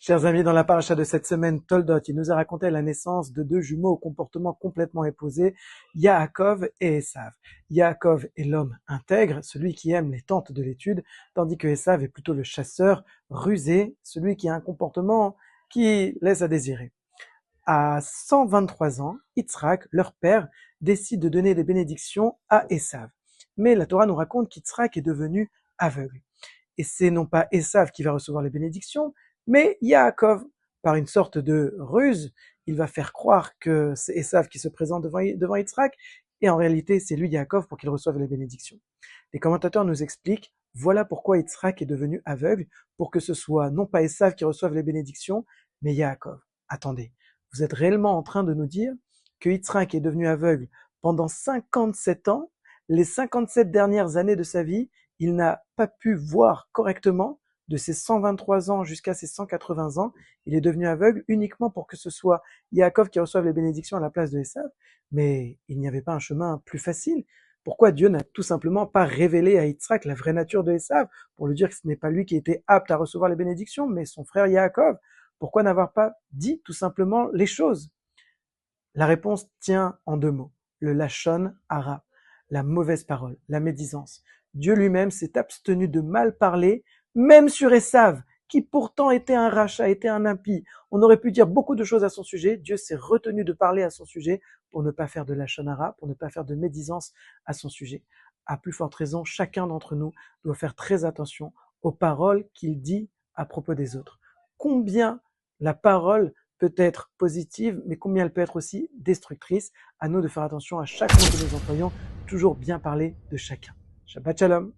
Chers amis, dans la paracha de cette semaine, Toldot, il nous a raconté la naissance de deux jumeaux au comportement complètement opposé, Yaakov et Esav. Yaakov est l'homme intègre, celui qui aime les tentes de l'étude, tandis que Esav est plutôt le chasseur rusé, celui qui a un comportement qui laisse à désirer. À 123 ans, Yitzhak, leur père, décide de donner des bénédictions à Esav. Mais la Torah nous raconte qu'Yitzhak est devenu aveugle. Et c'est non pas Esav qui va recevoir les bénédictions, mais Yaakov. Par une sorte de ruse, il va faire croire que c'est Esav qui se présente devant Yitzhak, et en réalité, c'est lui Yaakov pour qu'il reçoive les bénédictions. Les commentateurs nous expliquent, voilà pourquoi Yitzhak est devenu aveugle, pour que ce soit non pas Esav qui reçoive les bénédictions, mais Yaakov. Attendez, vous êtes réellement en train de nous dire que Yitzhak est devenu aveugle pendant 57 ans, les 57 dernières années de sa vie, il n'a pas pu voir correctement de ses 123 ans jusqu'à ses 180 ans. Il est devenu aveugle uniquement pour que ce soit Yaakov qui reçoive les bénédictions à la place de Esav. Mais il n'y avait pas un chemin plus facile. Pourquoi Dieu n'a tout simplement pas révélé à Yitzhak la vraie nature de Esav pour lui dire que ce n'est pas lui qui était apte à recevoir les bénédictions, mais son frère Yaakov? Pourquoi n'avoir pas dit tout simplement les choses? La réponse tient en deux mots. Le lashon hara, la mauvaise parole, la médisance. Dieu lui-même s'est abstenu de mal parler, même sur Esav, qui pourtant était un rachat, était un impie. On aurait pu dire beaucoup de choses à son sujet. Dieu s'est retenu de parler à son sujet pour ne pas faire de lashon hara, pour ne pas faire de médisance à son sujet. À plus forte raison, chacun d'entre nous doit faire très attention aux paroles qu'il dit à propos des autres. Combien la parole peut être positive, mais combien elle peut être aussi destructrice. À nous de faire attention à chaque mot que nous employons, toujours bien parler de chacun. Shabbat Shalom.